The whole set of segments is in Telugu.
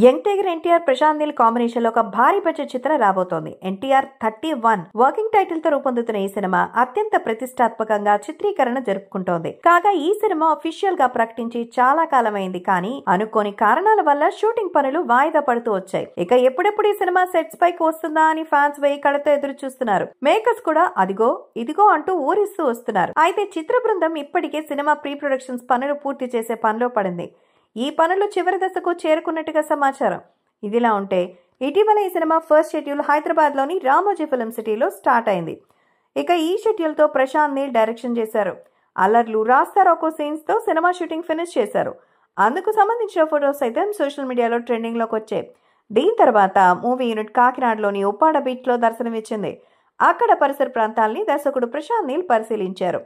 Young tiger NTR Prashanth Neel combination లో ఒక భారీ బడ్జెట్ చిత్రం రాబోతోంది. ఎన్టీఆర్ 31 వర్కింగ్ టైటిల్ తో రూపొందుతున్న ఈ సినిమా అత్యంత ప్రతిష్టాత్మకంగా చిత్రీకరణ జరుపుకుంటోంది. కాగా ఈ సినిమా అఫీషియల్ గా ప్రకటించి చాలా కాలమైంది, కానీ అనుకోని కారణాల వల్ల షూటింగ్ పనులు వాయిదా పడుతూ వచ్చాయి. ఇక ఎప్పుడెప్పుడు ఈ సినిమా సెట్స్ పైకి వస్తుందా అని ఫ్యాన్స్ వేయి కళ్ళతో ఎదురు చూస్తున్నారు. మేకర్స్ కూడా అదిగో ఇదిగో అంటూ ఊరిస్తూ వస్తున్నారు. అయితే చిత్ర బృందం ఇప్పటికే సినిమా ప్రీ ప్రొడక్షన్స్ పనులు పూర్తి చేసే పనిలో పడింది. ఈ పనులు చివరి దశకు చేరుకున్నట్టుగా సమాచారం. ఇదిలా ఉంటే ఇటీవల ఈ సినిమా ఫస్ట్ షెడ్యూల్ హైదరాబాద్ లోని రామోజీ ఫిల్మ్ సిటీలో స్టార్ట్ అయింది. ఇక ఈ షెడ్యూల్ తో ప్రశాంత్ నీల్ డైరెక్షన్ చేశారు. అల్లర్లు రాస్తారోకో సీన్స్ తో సినిమా షూటింగ్ ఫినిష్ చేశారు. అందుకు సంబంధించిన ఫొటోస్ అయితే సోషల్ మీడియాలో ట్రెండింగ్ లోకి వచ్చాయి. దీని తర్వాత మూవీ యూనిట్ కాకినాడలోని ఉప్పాడ బీచ్ లో దర్శనమిచ్చింది. అక్కడ పరిసర ప్రాంతాల్ని దర్శకుడు ప్రశాంత్ నీల్ పరిశీలించారు.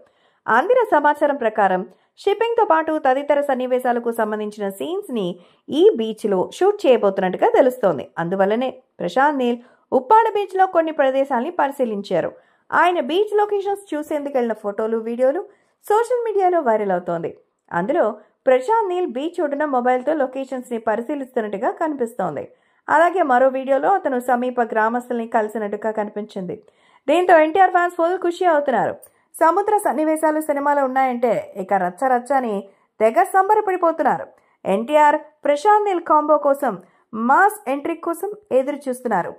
అందిన సమాచారం ప్రకారం షిప్పింగ్ తో పాటు తదితర సన్నివేశాలకు సంబంధించిన సీన్స్ ని ఈ బీచ్ లో షూట్ చేయబోతున్నట్టుగా తెలుస్తోంది. అందువల్లనే ప్రశాంత్ నీల్ ఉప్పాడ బీచ్ లో కొన్ని ప్రదేశాలని పరిశీలించారు. ఆయన బీచ్ లొకేషన్స్ చూసేందుకు వెళ్లిన ఫోటోలు, వీడియోలు సోషల్ మీడియాలో వైరల్ అవుతోంది. అందులో ప్రశాంత్ నీల్ బీచ్ ఒడ్డున మొబైల్ తో లొకేషన్స్ ని పరిశీలిస్తున్నట్టుగా కనిపిస్తోంది. అలాగే మరో వీడియోలో అతను సమీప గ్రామస్తుల్ని కలిసినట్టుగా కనిపించింది. దీంతో ఎన్టీఆర్ ఫ్యాన్స్ ఫుల్ ఖుషి అవుతున్నారు. సముద్ర సన్నివేశాలు సినిమాలో ఉన్నాయంటే ఇక రచ్చ అని తెగ సంబరపడిపోతున్నారు. ఎన్టీఆర్ ప్రశాంత్ నీల్ కాంబో కోసం మాస్ ఎంట్రీ కోసం ఎదురు చూస్తున్నారు.